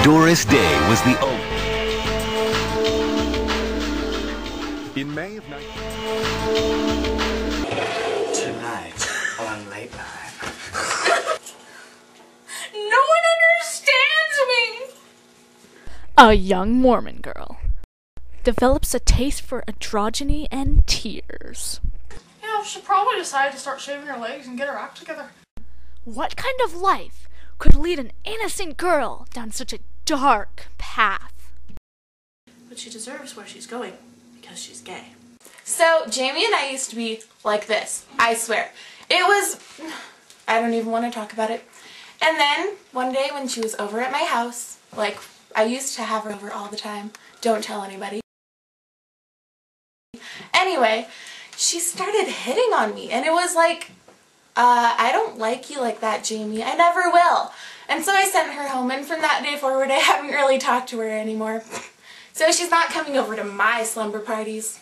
Doris Day was the only. In May of 19... Tonight on Late Night. No one understands me! A young Mormon girl develops a taste for androgyny and tears. You know, she'll probably decide to start shaving her legs and get her act together. What kind of life could lead an innocent girl down such a dark path? But she deserves where she's going, because she's gay. So, Jamie and I used to be like this, I swear. It was... I don't even want to talk about it. And then, one day when she was over at my house, like, I used to have her over all the time. Don't tell anybody. Anyway, she started hitting on me, and it was like, I don't like you like that, Jamie. I never will. And so I sent her home, and from that day forward, I haven't really talked to her anymore. So she's not coming over to my slumber parties.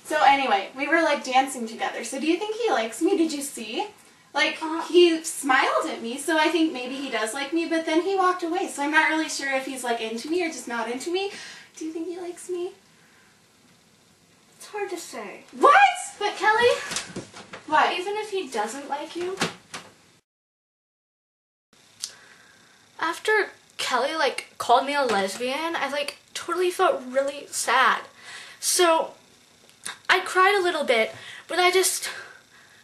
So anyway, we were like dancing together. So do you think he likes me? Did you see? Like, he smiled at me, so I think maybe he does like me, but then he walked away. So I'm not really sure if he's like into me or just not into me. Do you think he likes me? It's hard to say. What? But Kelly, What? even if he doesn't like you, after Kelly, like, called me a lesbian, I, like, totally felt really sad. So, I cried a little bit, but I just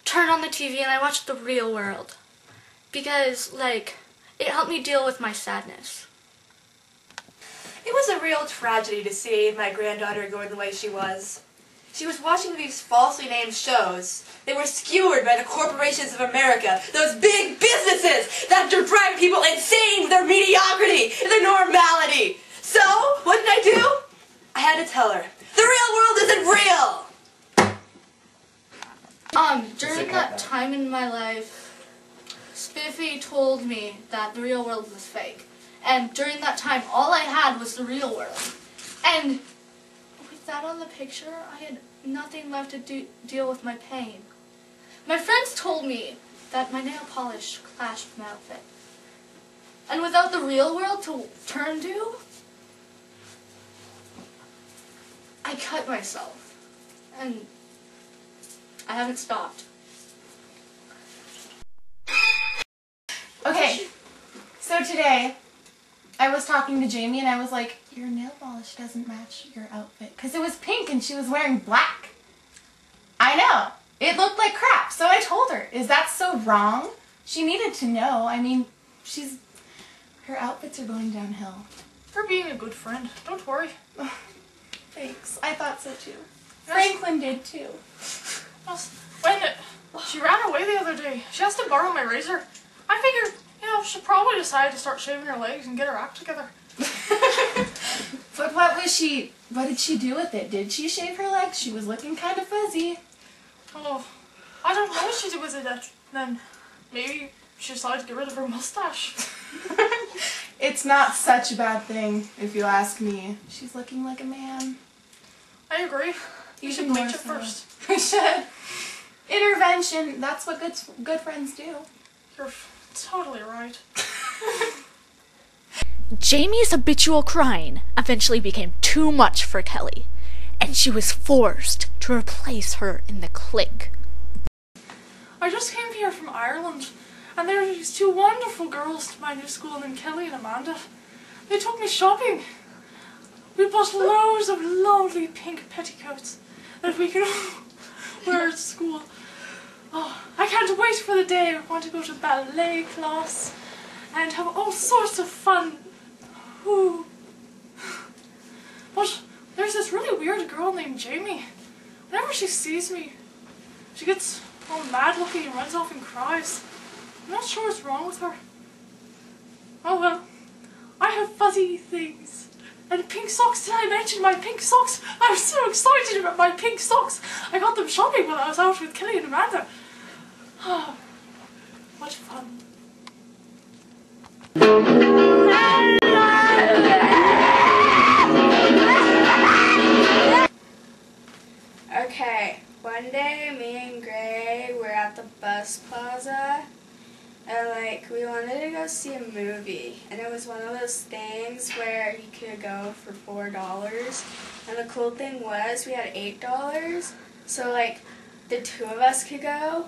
turned on the TV and I watched The Real World. Because, like, it helped me deal with my sadness. It was a real tragedy to see my granddaughter going the way she was. She was watching these falsely named shows. They were skewered by the corporations of America, those big businesses that drive people insane with their mediocrity and their normality. So, what did I do? I had to tell her, the real world isn't real! During that time in my life, Spiffy told me that the real world was fake. And during that time, all I had was the real world. And with that on the picture, I had nothing left to deal with my pain. My friends told me that my nail polish clashed with my outfit. And without the real world to turn to, I cut myself. And I haven't stopped. Okay, so today, I was talking to Jamie and I was like, your nail polish doesn't match your outfit. Because it was pink and she was wearing black. I know. It looked like crap. So I told her, is that so wrong? She needed to know. I mean, her outfits are going downhill. You're being a good friend. Don't worry. Thanks. I thought so too. Franklin did too. When she ran away the other day, she asked to borrow my razor. I figured, you know, she'll probably decide to start shaving her legs and get her act together. But what did she do with it? Did she shave her legs? She was looking kind of fuzzy. Oh, I don't know what she did with it then. Maybe she decided to get rid of her mustache. It's not such a bad thing, if you ask me. She's looking like a man. I agree. You should bleach it first. We should. Intervention. That's what good friends do. You're totally right. Jamie's habitual crying eventually became too much for Kelly, and she was forced to replace her in the clique. I just came here from Ireland, and there are these two wonderful girls to my new school named Kelly and Amanda. They took me shopping. We bought loads of lovely pink petticoats that we can wear at school. Oh, I can't wait for the day I want to go to ballet class and have all sorts of fun. Ooh. But there's this really weird girl named Jamie. Whenever she sees me, she gets all mad looking and runs off and cries. I'm not sure what's wrong with her. Oh well, I have fuzzy things. And pink socks. Did I mention my pink socks? I was so excited about my pink socks. I got them shopping when I was out with Kelly and Amanda. Oh, what fun. Okay, one day me and Gray were at the bus plaza and we wanted to go see a movie, and and it was one of those things where you could go for $4. And the cool thing was we had $8, so like the two of us could go.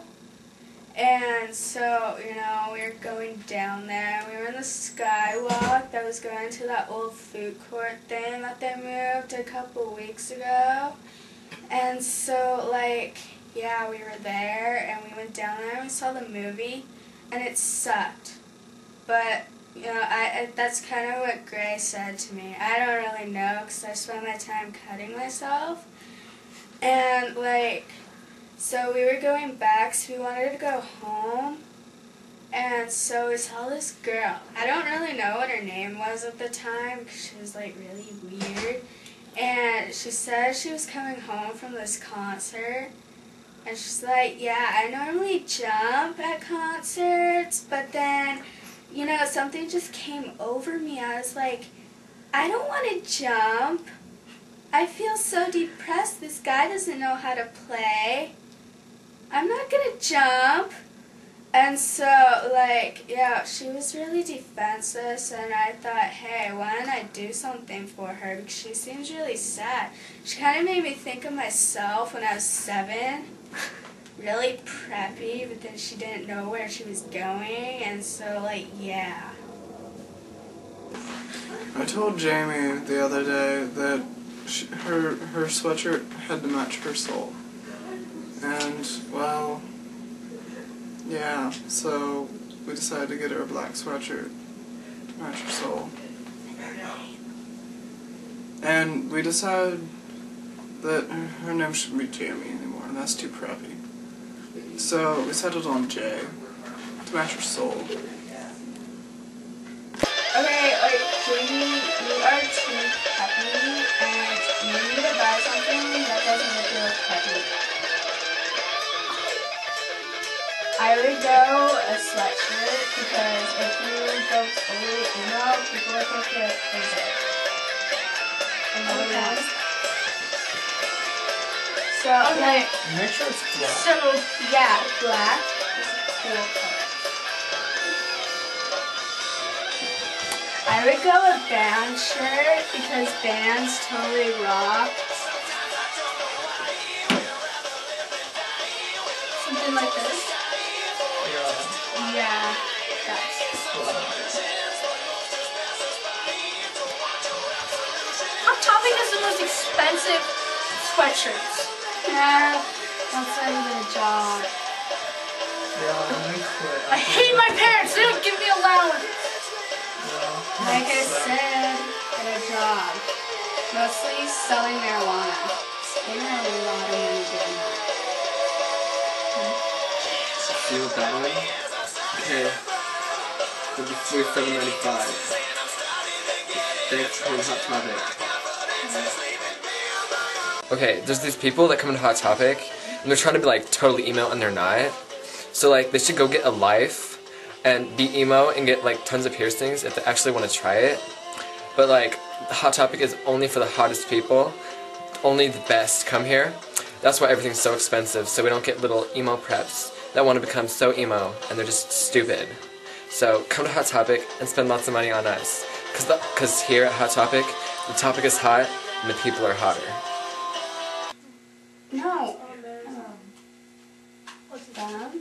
And so, you know, we were going down there. We were in the skywalk that was going to that old food court thing that they moved a couple weeks ago. And so, like, yeah, we were there, and we went down there, and we saw the movie, and it sucked. But, you know, that's kind of what Gray said to me. I don't really know, because I spent my time cutting myself. And, like, so we were going back, so we wanted to go home. And so we saw this girl. I don't really know what her name was at the time, because she was, like, really weird. And she said she was coming home from this concert. And she's like, yeah, I normally jump at concerts, but then, you know, something just came over me. I was like, I don't want to jump. I feel so depressed. This guy doesn't know how to play. I'm not going to jump. And so, like, yeah, she was really defenseless, and I thought, hey, why don't I do something for her, because she seems really sad. She kind of made me think of myself when I was 7, really preppy, but then she didn't know where she was going, and so, like, yeah. I told Jamie the other day that her sweatshirt had to match her soul, and, well, yeah, so we decided to get her a black sweatshirt to match her soul. And we decided that her name shouldn't be Jamie anymore, and that's too preppy. So we settled on Jay to match her soul. Okay, like, Jamie, you are too peppy, and you need to buy something that doesn't make you look peppy. I would go a sweatshirt, because if you go totally emo, people will think you're crazy. And nobody wants that. So, like, Make sure it's black. so, yeah, black is a cool color. I would go a band shirt, because bands totally rock. Something like this. Yeah, that's Hot Topic is the most expensive sweatshirts. yeah, that's not even a job. I hate my parents. They don't give me allowance. Like I said, get a job. Mostly selling marijuana. They earn a lot of money doing that. Feel that one? Okay. It'll be $47.95. Thanks for Hot Topic. Okay, there's these people that come into Hot Topic, and they're trying to be like totally emo, and they're not. So like, they should go get a life and be emo and get like tons of piercings if they actually want to try it. But like, Hot Topic is only for the hottest people. Only the best come here. That's why everything's so expensive, so we don't get little emo preps that want to become so emo, and they're just stupid. So come to Hot Topic and spend lots of money on us. Because here at Hot Topic, the topic is hot, and the people are hotter. No. What's that?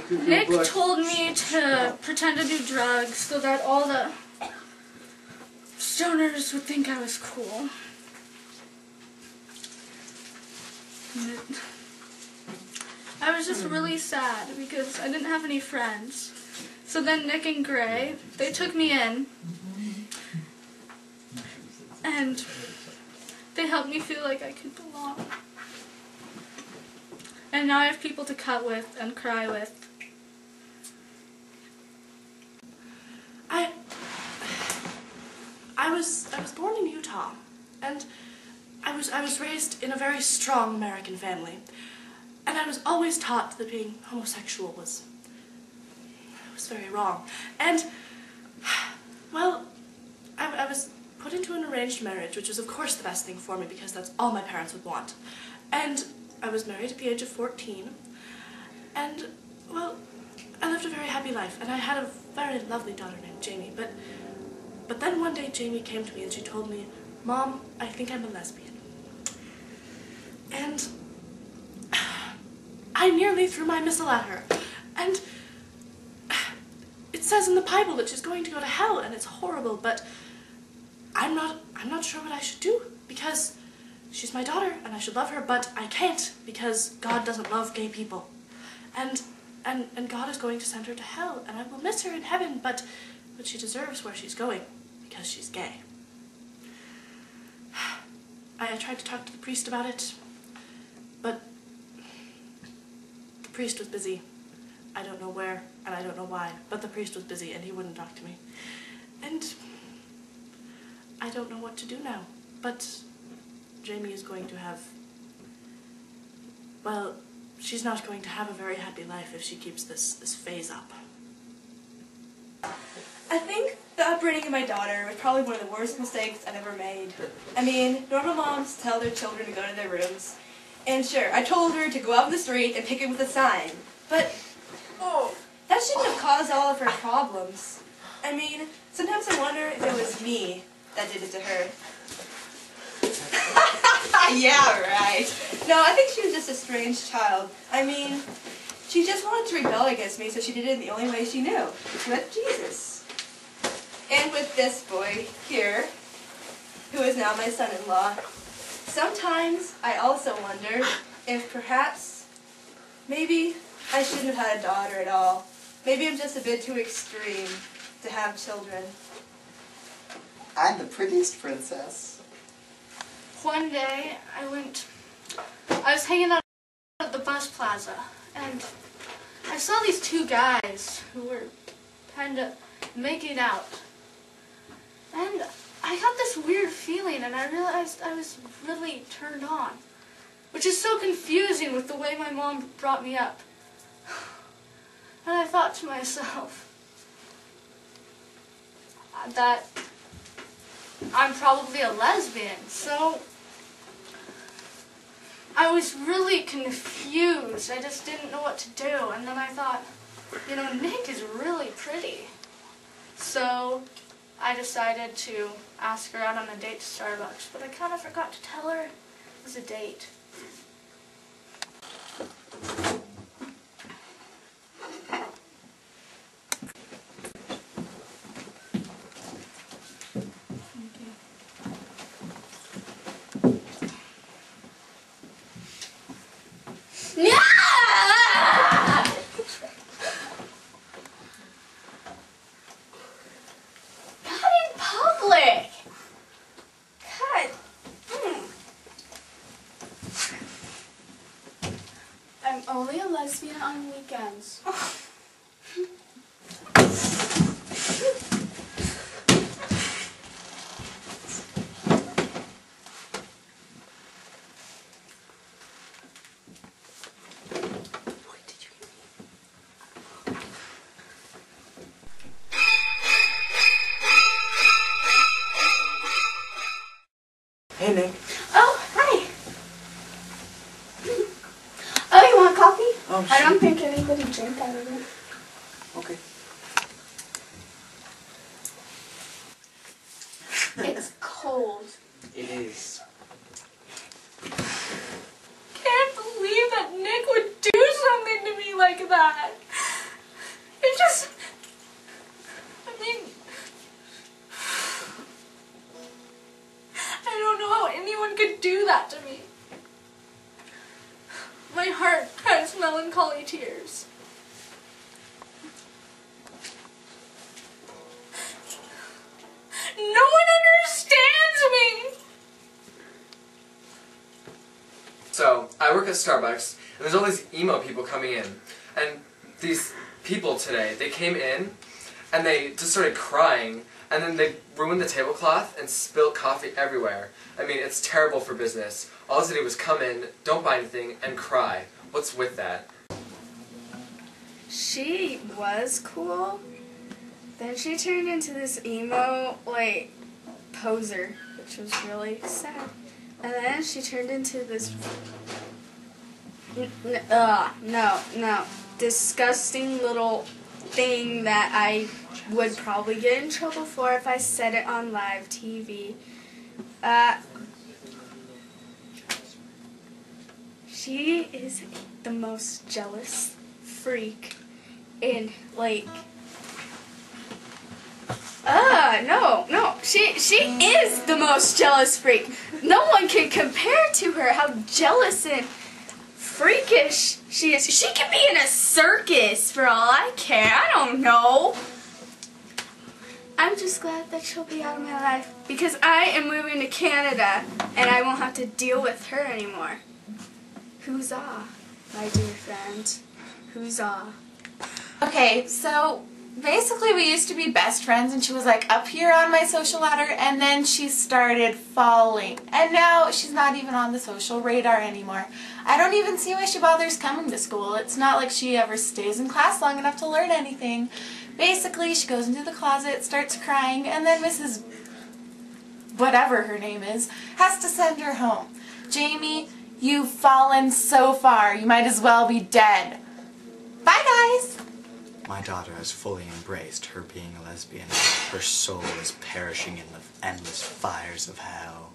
Nick told me to pretend to do drugs so that all the stoners would think I was cool. I was just really sad because I didn't have any friends. So then Nick and Gray, they took me in and they helped me feel like I could belong. And now I have people to cut with and cry with. I was born in Utah, and I was raised in a very strong American family, and I was always taught that being homosexual was very wrong. And well, I was put into an arranged marriage, which was of course the best thing for me because that's all my parents would want. And I was married at the age of 14, and, well, I lived a very happy life, and I had a very lovely daughter named Jamie, but then one day Jamie came to me and she told me, "Mom, I think I'm a lesbian." And I nearly threw my missile at her, and it says in the Bible that she's going to go to hell, and it's horrible, but I'm not sure what I should do, because she's my daughter, and I should love her, but I can't, because God doesn't love gay people. And God is going to send her to hell, and I will miss her in heaven, but she deserves where she's going, because she's gay. I tried to talk to the priest about it, but the priest was busy. I don't know where, and I don't know why, but the priest was busy, and he wouldn't talk to me. And I don't know what to do now, but Jamie is going to have, well, she's not going to have a very happy life if she keeps this phase up. I think the upbringing of my daughter was probably one of the worst mistakes I've ever made. I mean, normal moms tell their children to go to their rooms. And sure, I told her to go out in the street and pick it with a sign. But, that shouldn't have caused all of her problems. I mean, sometimes I wonder if it was me that did it to her. Yeah, right. No, I think she was just a strange child. I mean, she just wanted to rebel against me, so she did it in the only way she knew, with Jesus. And with this boy here, who is now my son-in-law. Sometimes I also wonder if perhaps, maybe I shouldn't have had a daughter at all. Maybe I'm just a bit too extreme to have children. I'm the prettiest princess. One day, I was hanging out at the bus plaza, and I saw these two guys who were kind of making out. And I got this weird feeling, and I realized I was really turned on, which is so confusing with the way my mom brought me up. And I thought to myself that I'm probably a lesbian, so I was really confused. I just didn't know what to do, and then I thought, you know, Nick is really pretty. So I decided to ask her out on a date to Starbucks, but I kind of forgot to tell her it was a date. I'm only a lesbian on weekends. Hey, Nick. Oh, hi. Oh, you want coffee? Oh, I don't think anybody drank out of it. Okay. It's cold. It is. Can't believe that Nick would do something to me like that. It just, I mean, I don't know how anyone could do that to me. My heart cries melancholy tears. No one understands me. So, I work at Starbucks, and there's all these emo people coming in. And these people today, they came in, and they just started crying, and then they ruined the tablecloth and spilled coffee everywhere. I mean, it's terrible for business. All they did was come in, don't buy anything, and cry. What's with that? She was cool. Then she turned into this emo, like, poser, which was really sad. And then she turned into this disgusting little thing that I would probably get in trouble for if I said it on live TV. She is the most jealous freak in, like, no, she is the most jealous freak. No one can compare to her how jealous and freakish she is. She could be in a circus for all I care. I don't know. I'm just glad that she'll be out of my life because I am moving to Canada and I won't have to deal with her anymore. Huzzah, my dear friend. Huzzah. Okay, so basically we used to be best friends and she was like up here on my social ladder and then she started falling. And now she's not even on the social radar anymore. I don't even see why she bothers coming to school. It's not like she ever stays in class long enough to learn anything. Basically, she goes into the closet, starts crying, and then Mrs. whatever her name is has to send her home. Jamie, you've fallen so far. You might as well be dead. Bye, guys. My daughter has fully embraced her being a lesbian. Her soul is perishing in the endless fires of hell.